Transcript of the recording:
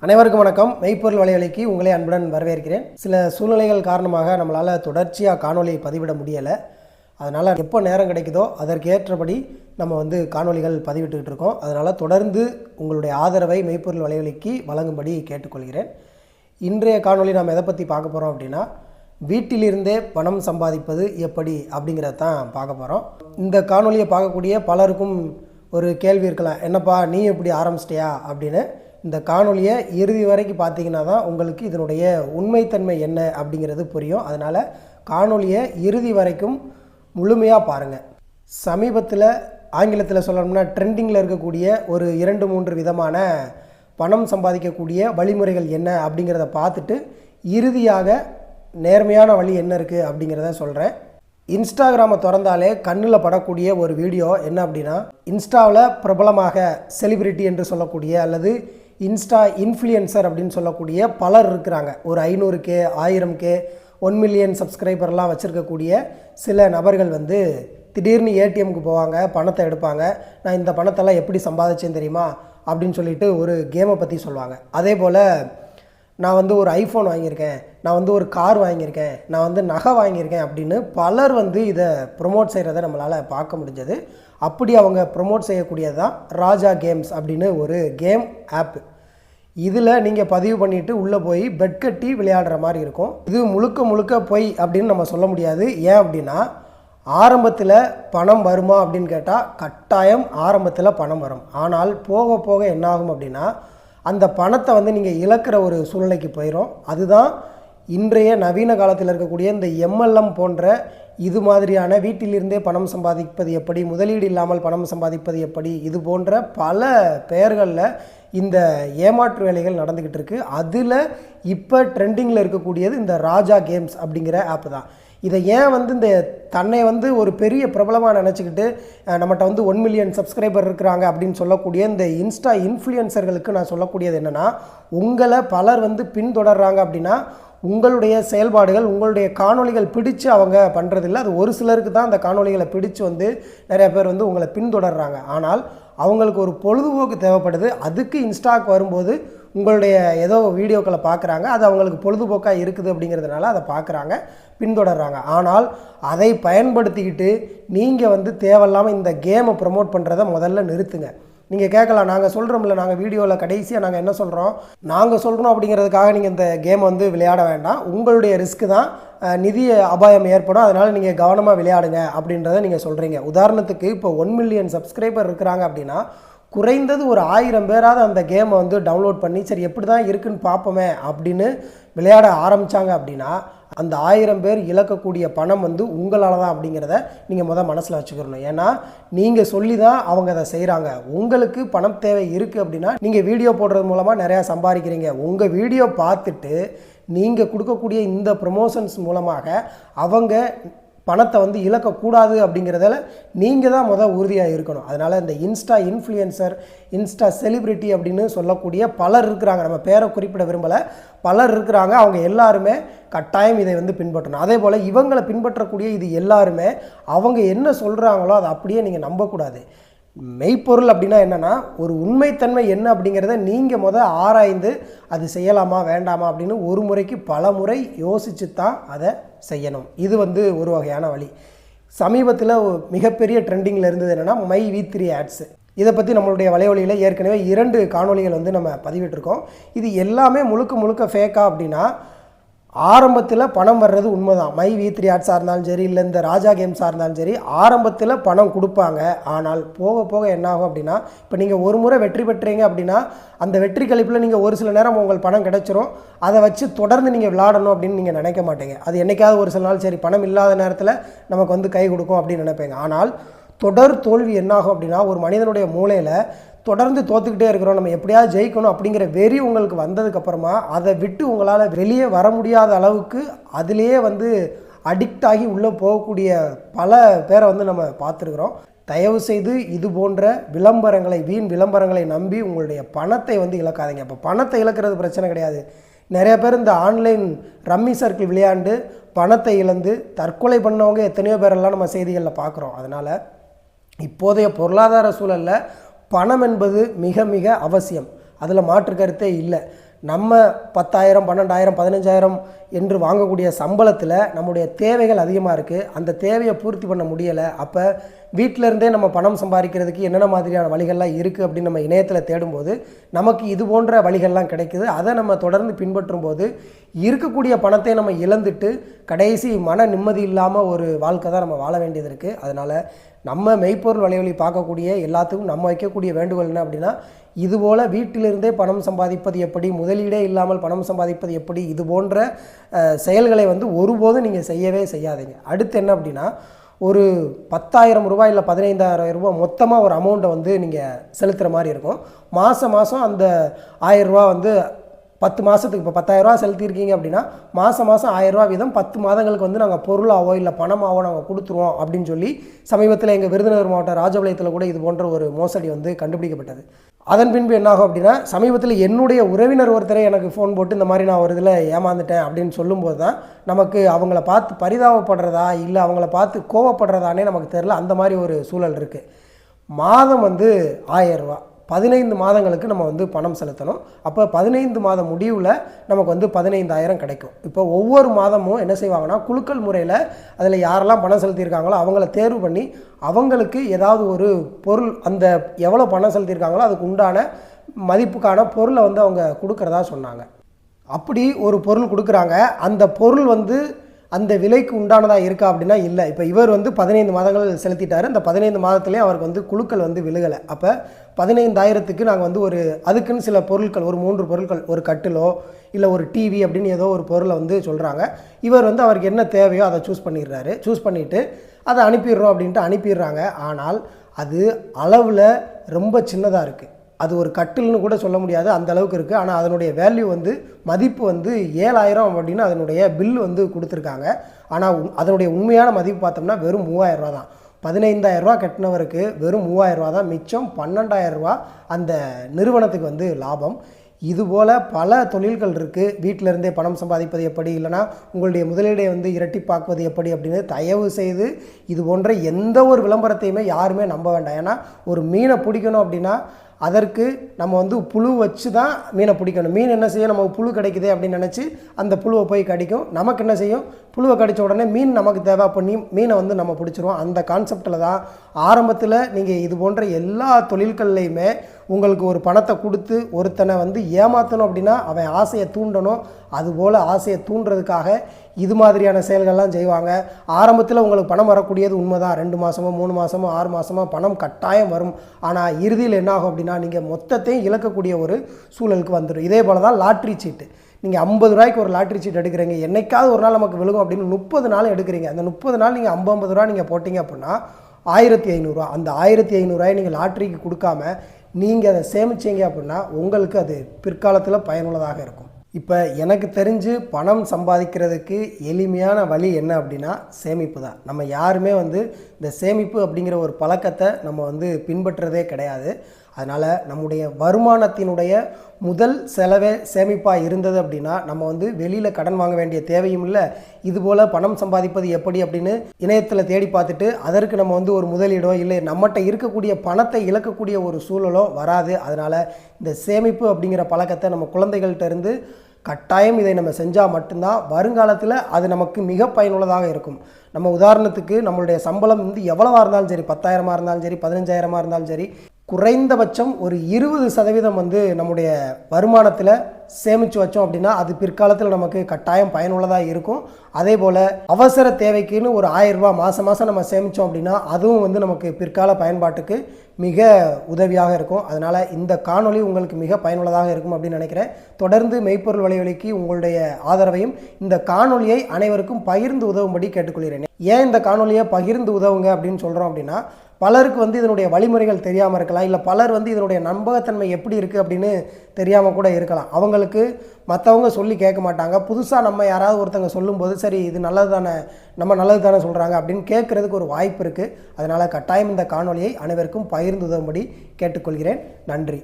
அனைவருக்கும் வணக்கம். மெய்ப்பொருள் வலைவலிக்கு உங்களை அன்புடன் வரவேற்கிறேன். சில சூழ்நிலைகள் காரணமாக நம்மளால் தொடர்ச்சியாக காணொலியை பதிவிட முடியலை. அதனால் எப்போ நேரம் கிடைக்குதோ அதற்கேற்றபடி நம்ம காணொலிகள் பதிவிட்டுக்கிட்டு இருக்கோம். அதனால் தொடர்ந்து உங்களுடைய ஆதரவை மெய்ப்பொருள் வலைவலிக்கு வழங்கும்படி கேட்டுக்கொள்கிறேன். இன்றைய காணொலி நாம் எதை பற்றி பார்க்க போகிறோம் அப்படின்னா, வீட்டிலிருந்தே பணம் சம்பாதிப்பது எப்படி அப்படிங்கிறத தான் பார்க்க போகிறோம். இந்த காணொலியை பார்க்கக்கூடிய பலருக்கும் ஒரு கேள்வி இருக்கலாம், என்னப்பா நீ எப்படி ஆரம்பிச்சிட்டியா அப்படின்னு. இந்த காணொலியை இறுதி வரைக்கும் பார்த்தீங்கன்னா தான் உங்களுக்கு இதனுடைய உண்மைத்தன்மை என்ன அப்படிங்கிறது புரியும். அதனால் காணொலியை இறுதி வரைக்கும் முழுமையாக பாருங்கள். சமீபத்தில் ஆங்கிலத்தில் சொல்லணும்னா ட்ரெண்டிங்கில் இருக்கக்கூடிய ஒரு 2-3 விதமான பணம் சம்பாதிக்கக்கூடிய வழிமுறைகள் என்ன அப்படிங்கிறத பார்த்துட்டு இறுதியாக நேர்மையான வழி என்ன இருக்குது அப்படிங்கிறத சொல்கிறேன். இன்ஸ்டாகிராமை திறந்தாலே கண்ணில் படக்கூடிய ஒரு வீடியோ என்ன அப்படின்னா, இன்ஸ்டாவில் பிரபலமாக செலிபிரிட்டி என்று சொல்லக்கூடிய அல்லது இன்ஸ்டா இன்ஃப்ளூயன்சர் அப்படின்னு சொல்லக்கூடிய பலர் இருக்கிறாங்க. ஒரு 500K 1000K 1 மில்லியன் சப்ஸ்கிரைபர்லாம் வச்சுருக்கக்கூடிய சில நபர்கள் திடீர்னு ஏடிஎம்க்கு போவாங்க, பணத்தை எடுப்பாங்க. நான் இந்த பணத்தெல்லாம் எப்படி சம்பாதிச்சேன்னு தெரியுமா அப்படின்னு சொல்லிட்டு ஒரு கேமை பற்றி சொல்லுவாங்க. அதே போல் நான் ஒரு ஐஃபோன் வாங்கியிருக்கேன், நான் ஒரு கார் வாங்கியிருக்கேன், நான் நகை வாங்கியிருக்கேன் அப்படின்னு பலர் இதை ப்ரொமோட் செய்கிறத நம்மளால் பார்க்க முடிஞ்சது. அப்படி அவங்க ப்ரொமோட் செய்யக்கூடியது தான் ராஜா கேம்ஸ் அப்படின்னு ஒரு கேம் ஆப்பு. இதில் நீங்கள் பதிவு பண்ணிவிட்டு உள்ளே போய் பெட் கட்டி விளையாடுற மாதிரி இருக்கும். இது முழுக்க பொய் அப்படின்னு நம்ம சொல்ல முடியாது. ஏன் அப்படின்னா, ஆரம்பத்தில் பணம் வருமா அப்படின்னு கேட்டால் கட்டாயம் ஆரம்பத்தில் பணம் வரும். ஆனால் போக போக என்னாகும் அப்படின்னா, அந்த பணத்தை நீங்கள் இழக்கிற ஒரு சூழ்நிலைக்கு போயிடும். அதுதான் இன்றைய நவீன காலத்தில் இருக்கக்கூடிய இந்த MLM போன்ற இது மாதிரியான வீட்டிலிருந்தே பணம் சம்பாதிப்பது எப்படி, முதலீடு இல்லாமல் பணம் சம்பாதிப்பது எப்படி, இது போன்ற பல பெயர்களில் இந்த ஏமாற்று வேலைகள் நடந்துக்கிட்டு இருக்குது. அதில் இப்போ ட்ரெண்டிங்கில் இருக்கக்கூடியது இந்த ராஜா கேம்ஸ் அப்படிங்கிற ஆப்பு தான். இதை ஏன் இந்த தன்னை ஒரு பெரிய பிரபலமாக நினச்சிக்கிட்டு நம்மகிட்ட 1 மில்லியன் சப்ஸ்கிரைபர் இருக்கிறாங்க அப்படின்னு சொல்லக்கூடிய இந்த இன்ஸ்டா இன்ஃப்ளூயன்சர்களுக்கு நான் சொல்லக்கூடியது என்னென்னா, உங்களை பலர் பின்தொடர்றாங்க அப்படின்னா உங்களுடைய செயல்பாடுகள், உங்களுடைய காணொலிகள் பிடிச்சு அவங்க பண்ணுறதில்ல. அது ஒரு சிலருக்கு தான் அந்த காணொலிகளை பிடிச்சு நிறைய பேர் உங்களை பின்தொடர்றாங்க. ஆனால் அவங்களுக்கு ஒரு பொழுதுபோக்கு தேவைப்படுது. அதுக்கு இன்ஸ்டாக்கு வரும்போது உங்களுடைய ஏதோ வீடியோக்களை பார்க்குறாங்க, அது அவங்களுக்கு பொழுதுபோக்காக இருக்குது அப்படிங்கிறதுனால அதை பார்க்குறாங்க, பின்தொடர்றாங்க. ஆனால் அதை பயன்படுத்திக்கிட்டு நீங்கள் தேவையில்லாமல் இந்த கேமை ப்ரமோட் பண்ணுறதை முதல்ல நிறுத்துங்க. நீங்கள் கேட்கலாம், நாங்கள் சொல்கிறோம்ல, நாங்கள் வீடியோவில் கடைசியாக நாங்கள் என்ன சொல்கிறோம், நாங்கள் சொல்கிறோம் அப்படிங்கிறதுக்காக நீங்கள் இந்த கேமை விளையாட வேண்டாம். உங்களுடைய ரிஸ்க்கு தான், நிதி அபாயம் ஏற்படும், அதனால் நீங்கள் கவனமாக விளையாடுங்க அப்படின்றத நீங்கள் சொல்கிறீங்க. உதாரணத்துக்கு இப்போ 1 மில்லியன் சப்ஸ்கிரைபர் இருக்கிறாங்க அப்படின்னா குறைந்தது ஒரு 1000 பேராவது அந்த கேமை டவுன்லோட் பண்ணி சரி எப்படி தான் இருக்குன்னு பார்ப்போமே அப்படின்னு விளையாட ஆரம்பித்தாங்க அப்படின்னா அந்த 1000 பேர் இழக்கக்கூடிய பணம் உங்களால் தான் அப்படிங்கிறத நீங்கள் மனசில் வச்சுக்கிறணும். ஏன்னா நீங்கள் சொல்லி தான் அவங்க அதை செய்கிறாங்க. உங்களுக்கு பணம் தேவை இருக்குது அப்படின்னா நீங்கள் வீடியோ போடுறது மூலமாக நிறையா சம்பாதிக்கிறீங்க. உங்கள் வீடியோ பார்த்துட்டு நீங்கள் கொடுக்கக்கூடிய இந்த ப்ரமோஷன்ஸ் மூலமாக அவங்க பணத்தை இழக்கக்கூடாது அப்படிங்கிறதால நீங்கள் தான் உறுதியாக இருக்கணும். அதனால் இந்த இன்ஸ்டா இன்ஃப்ளூயன்சர், இன்ஸ்டா செலிபிரிட்டி அப்படின்னு சொல்லக்கூடிய பலர் இருக்கிறாங்க. நம்ம பேரை குறிப்பிட விரும்பலை, பலர் இருக்கிறாங்க. அவங்க எல்லாருமே கட்டாயம் இதை பின்பற்றணும். அதே போல் இவங்களை பின்பற்றக்கூடிய இது எல்லாருமே அவங்க என்ன சொல்கிறாங்களோ அதை அப்படியே நீங்கள் நம்பக்கூடாது. மெய்ப்பொருள் அப்படின்னா என்னென்னா, ஒரு உண்மைத்தன்மை என்ன அப்படிங்கிறத நீங்கள் ஆராய்ந்து அது செய்யலாமா வேண்டாமா அப்படின்னு ஒரு முறைக்கு பல முறை யோசித்து தான் அதை செய்யணும். இது ஒரு வகையான வழி. சமீபத்தில் மிகப்பெரிய ட்ரெண்டிங்கில் இருந்தது என்னென்னா மை V3 ஆட்ஸு. இதை பற்றி நம்மளுடைய வலைவலியில் ஏற்கனவே 2 காணொலிகள் நம்ம பதிவிட்டிருக்கோம். இது எல்லாமே முழுக்க ஃபேக்கா அப்படின்னா, ஆரம்பத்தில் பணம் வர்றது உண்மைதான். மை V3 ஆட்ஸாக இருந்தாலும் சரி, இல்லை இந்த ராஜா கேம்ஸாக இருந்தாலும் சரி, ஆரம்பத்தில் பணம் கொடுப்பாங்க. ஆனால் போக போக என்னாகும் அப்படின்னா, இப்போ நீங்கள் ஒரு முறை வெற்றி பெற்றீங்க அப்படின்னா அந்த வெற்றி கழிப்பில் நீங்கள் ஒரு சில நேரம் உங்களுக்கு பணம் கிடைச்சிரும். அதை வச்சு தொடர்ந்து நீங்கள் விளையாடணும் அப்படின்னு நீங்கள் நினைக்க மாட்டீங்க. அது என்றைக்காவது ஒரு சில நாள் சரி பணம் இல்லாத நேரத்தில் நமக்கு கை கொடுக்கும் அப்படின்னு நினைப்பீங்க. ஆனால் தொடர் தோல்வி என்னாகும் அப்படின்னா, ஒரு மனிதனுடைய மூளையில் தொடர்ந்து தோற்றுக்கிட்டே இருக்கிறோம், நம்ம எப்படியாவது ஜெயிக்கணும் அப்படிங்கிற வெறி உங்களுக்கு வந்ததுக்கப்புறமா அதை விட்டு உங்களால் வெளியே வர முடியாத அளவுக்கு அதிலேயே அடிக்ட் ஆகி உள்ளே போகக்கூடிய பல பேரை நம்ம பார்த்துருக்குறோம். தயவு செய்து இது போன்ற விளம்பரங்களை, வீண் விளம்பரங்களை நம்பி உங்களுடைய பணத்தை இழக்காதீங்க. இப்போ பணத்தை இழக்கிறது பிரச்சனை கிடையாது. நிறைய பேர் இந்த ஆன்லைன் ரம்மி சர்க்கிள் விளையாண்டு பணத்தை இழந்து தற்கொலை பண்ணவங்க எத்தனையோ பேரெல்லாம் நம்ம செய்திகளில் பார்க்குறோம். அதனால் இப்போதைய பொருளாதார சூழலில் பணம் என்பது மிக மிக அவசியம். அதில் மாற்று கருத்தே இல்லை. நம்ம 10,000 12,000 15,000 என்று வாங்கக்கூடிய சம்பளத்தில் நம்முடைய தேவைகள் அதிகமாக இருக்குது. அந்த தேவையை பூர்த்தி பண்ண முடியலை. அப்போ வீட்டிலேருந்தே நம்ம பணம் சம்பாதிக்கிறதுக்கு என்னென்ன மாதிரியான வழிகள்லாம் இருக்குது அப்படின்னு நம்ம இணையத்தில் தேடும்போது நமக்கு இது போன்ற வழிகள்லாம் கிடைக்குது. அதை நம்ம தொடர்ந்து பின்பற்றும் போது இருக்கக்கூடிய பணத்தை நம்ம இழந்துட்டு கடைசி மன நிம்மதி இல்லாமல் ஒரு வாழ்க்கை தான் நம்ம வாழ வேண்டியது இருக்குது. அதனால் நம்ம மெய்ப்பொருள் வலைவலி பார்க்கக்கூடிய எல்லாத்துக்கும் நம்ம வைக்கக்கூடிய வேண்டுகோள் என்ன அப்படின்னா, இதுபோல் வீட்டிலிருந்தே பணம் சம்பாதிப்பது எப்படி, முதலீடே இல்லாமல் பணம் சம்பாதிப்பது எப்படி, இது போன்ற செயல்களை ஒருபோதும் நீங்கள் செய்யவே செய்யாதீங்க. அடுத்து என்ன அப்படின்னா, ஒரு 10,000 ரூபாய் இல்லை 15,000 ரூபாய் மொத்தமாக ஒரு அமௌண்ட்டை நீங்கள் செலுத்துகிற மாதிரி இருக்கும். மாதம் அந்த 1000 ரூபா 10 மாதத்துக்கு இப்போ 10,000 ரூபா செலுத்தியிருக்கீங்க அப்படின்னா மாதம் 1000 ரூபா வீதம் 10 மாதங்களுக்கு நாங்கள் பொருளாவோ இல்லை பணமாவோ நாங்கள் கொடுத்துருவோம் அப்படின்னு சொல்லி சமீபத்தில் எங்கள் விருதுநகர் மாவட்டம் ராஜபாளையத்தில் கூட இது போன்ற ஒரு மோசடி கண்டுபிடிக்கப்பட்டது. அதன் பின்பு என்னாகும் அப்படின்னா, சமீபத்தில் என்னுடைய உறவினர் ஒருத்தரை எனக்கு ஃபோன் போட்டு இந்த மாதிரி நான் ஒரு இதில் ஏமாந்துட்டேன் அப்படின்னு சொல்லும்போது தான் நமக்கு அவங்கள பார்த்து பரிதாபப்படுறதா இல்லை அவங்கள பார்த்து கோவப்படுறதானே நமக்கு தெரியல. அந்த மாதிரி ஒரு சூழல் இருக்குது. மாதம் 1000 ரூபா 15 மாதங்களுக்கு நம்ம பணம் செலுத்தணும். அப்போ 15 மாதம் முடிவில் நமக்கு 15,000 கிடைக்கும். இப்போ ஒவ்வொரு மாதமும் என்ன செய்வாங்கன்னா, குலுக்கல் முறையில் அதில் யாரெல்லாம் பணம் செலுத்தியிருக்காங்களோ அவங்கள தேர்வு பண்ணி அவங்களுக்கு ஏதாவது ஒரு பொருள், அந்த எவ்வளோ பணம் செலுத்தியிருக்காங்களோ அதுக்கு உண்டான மதிப்புக்கான பொருளை அவங்க கொடுக்குறதா சொன்னாங்க. அப்படி ஒரு பொருள் கொடுக்குறாங்க. அந்த பொருள் அந்த விலைக்கு உண்டானதாக இருக்கா அப்படின்னா இல்லை. இப்போ இவர் 15 மாதங்கள் செலுத்திட்டார். அந்த 15 மாதத்துலேயே அவருக்கு குலுக்கல் விழுகலை. அப்போ 15,000க்கு நாங்கள் ஒரு அதுக்குன்னு சில பொருட்கள், ஒரு 3 பொருட்கள், ஒரு கட்டிலோ இல்லை ஒரு டிவி அப்படின்னு ஏதோ ஒரு பொருளை சொல்கிறாங்க. இவர் அவருக்கு என்ன தேவையோ அதை சூஸ் பண்ணிடுறாரு. சூஸ் பண்ணிவிட்டு அதை அனுப்பிடுறோம் அப்படின்ட்டு அனுப்பிடுறாங்க. ஆனால் அது அளவில் ரொம்ப சின்னதாக இருக்குது. அது ஒரு கட்டில்னு கூட சொல்ல முடியாது, அந்த அளவுக்கு இருக்குது. ஆனால் அதனுடைய வேல்யூ மதிப்பு 7,000 அப்படின்னு அதனுடைய பில்லு கொடுத்துருக்காங்க. ஆனால் அதனுடைய உண்மையான மதிப்பு பார்த்தோம்னா வெறும் 3,000 ரூபா தான். 15,000 ரூபா கட்டினவருக்கு வெறும் 3,000 ரூபா தான் மிச்சம். 12,000 ரூபா அந்த நிறுவனத்துக்கு லாபம். இதுபோல் பல தொழில்கள் இருக்குது. வீட்டிலேருந்தே பணம் சம்பாதிப்பது எப்படி, இல்லைனா உங்களுடைய முதலீடை இரட்டிப்பாக்குவது எப்படி அப்படின்னு தயவு செய்து இது போன்ற எந்த ஒரு விளம்பரத்தையுமே யாருமே நம்ப வேண்டாம். ஏன்னா ஒரு மீனை பிடிக்கணும் அப்படின்னா அதற்கு நம்ம புழு வச்சு தான் மீனை பிடிக்கணும். மீன் என்ன செய்யும், நமக்கு புழு கிடைக்குது அப்படின்னு நினச்சி அந்த புழுவை போய் கடிக்கும். நமக்கு என்ன செய்யும், புழுவை கடித்த உடனே மீன் நமக்கு தேவை, அப்போ மீனை நம்ம பிடிச்சிருவோம். அந்த கான்செப்டில் தான் ஆரம்பத்தில் நீங்கள் இது போன்ற எல்லா தொழில்கள்லையுமே உங்களுக்கு ஒரு பணத்தை கொடுத்து ஒருத்தனை ஏமாற்றணும் அப்படின்னா அவன் ஆசையை தூண்டணும். அதுபோல் ஆசையை தூண்டுறதுக்காக இது மாதிரியான செயல்கள்லாம் செய்வாங்க. ஆரம்பத்தில் உங்களுக்கு பணம் வரக்கூடியது உண்மைதான். 2 மாதமோ 3 மாதமோ 6 மாதமோ பணம் கட்டாயம் வரும். ஆனால் இறுதியில் என்னாகும் அப்படின்னா நீங்கள் மொத்தத்தையும் இழக்கக்கூடிய ஒரு சூழலுக்கு வந்துடும். இதே போல் தான் லாட்ரி சீட்டு. நீங்கள் 50 ரூபாய்க்கு ஒரு லாட்ரி சீட் எடுக்கிறீங்க, என்னைக்காவது ஒரு நாள் நமக்கு விழுகும் அப்படின்னு 30 நாள் எடுக்கிறீங்க. அந்த 30 நாள் நீங்கள் 50 ரூபா நீங்கள் போட்டிங்க அப்படின்னா 1,500 ரூபா. அந்த 1,500 ரூபாயை நீங்கள் லாட்ரிக்கு கொடுக்காம நீங்கள் அதை சேமிச்சிங்க அப்படின்னா உங்களுக்கு அது பிற்காலத்தில் பயனுள்ளதாக இருக்கும். இப்போ எனக்கு தெரிஞ்சு பணம் சம்பாதிக்கிறதுக்கு எளிமையான வழி என்ன அப்படின்னா சேமிப்பு தான். நம்ம யாருமே இந்த சேமிப்பு அப்படிங்கிற ஒரு பழக்கத்தை நம்ம பின்பற்றுறதே கிடையாது. அதனால் நம்முடைய வருமானத்தினுடைய முதல் செலவே சேமிப்பாக இருந்தது அப்படின்னா நம்ம வெளியில் கடன் வாங்க வேண்டிய தேவையும் இல்லை. இதுபோல் பணம் சம்பாதிப்பது எப்படி அப்படின்னு இணையத்தில் தேடி பார்த்துட்டு அதற்கு நம்ம ஒரு முதலீடோ இல்லை நம்மகிட்ட இருக்கக்கூடிய பணத்தை இழக்கக்கூடிய ஒரு சூழலோ வராது. அதனால் இந்த சேமிப்பு அப்படிங்கிற பழக்கத்தை நம்ம குழந்தைகள்கிட்ட இருந்து கட்டாயம் இதை நம்ம செஞ்சால் மட்டும்தான் வருங்காலத்தில் அது நமக்கு மிக பயனுள்ளதாக இருக்கும். நம்ம உதாரணத்துக்கு நம்மளுடைய சம்பளம் எவ்வளவாக இருந்தாலும் சரி, 10,000 இருந்தாலும் சரி, 15,000 இருந்தாலும் சரி, குறைந்தபட்சம் ஒரு 20% நம்முடைய வருமானத்தில் சேமித்து வச்சோம் அப்படின்னா அது பிற்காலத்தில் நமக்கு கட்டாயம் பயனுள்ளதாக இருக்கும். அதே போல் அவசர தேவைக்குன்னு ஒரு 1,000 ரூபா மாதம் நம்ம சேமித்தோம் அப்படின்னா அதுவும் நமக்கு பிற்கால பயன்பாட்டுக்கு மிக உதவியாக இருக்கும். அதனால் இந்த காணொளி உங்களுக்கு மிக பயனுள்ளதாக இருக்கும் அப்படின்னு நினைக்கிறேன். தொடர்ந்து மெய்ப்பொருள் வலைவலிக்கு உங்களுடைய ஆதரவையும் இந்த காணொளியை அனைவருக்கும் பகிர்ந்து உதவும்படி கேட்டுக்கொள்கிறேன். ஏன் இந்த காணொலியை பகிர்ந்து உதவுங்க அப்படின்னு சொல்கிறோம் அப்படின்னா, பலருக்கு இதனுடைய வழிமுறைகள் தெரியாமல் இருக்கலாம், இல்லை பலர் இதனுடைய நம்பகத்தன்மை எப்படி இருக்குது அப்படின்னு தெரியாமல் கூட இருக்கலாம். அவங்களுக்கு மற்றவங்க சொல்லி கேட்க மாட்டாங்க. புதுசாக நம்ம யாராவது ஒருத்தங்க சொல்லும்போது சரி இது நல்லது தானே, நம்ம நல்லது தானே சொல்கிறாங்க அப்படின்னு கேட்குறதுக்கு ஒரு வாய்ப்பு இருக்குது. அதனால் கட்டாயம் இந்த காணொலியை அனைவருக்கும் பகிர்ந்து உதவும்படி கேட்டுக்கொள்கிறேன். நன்றி.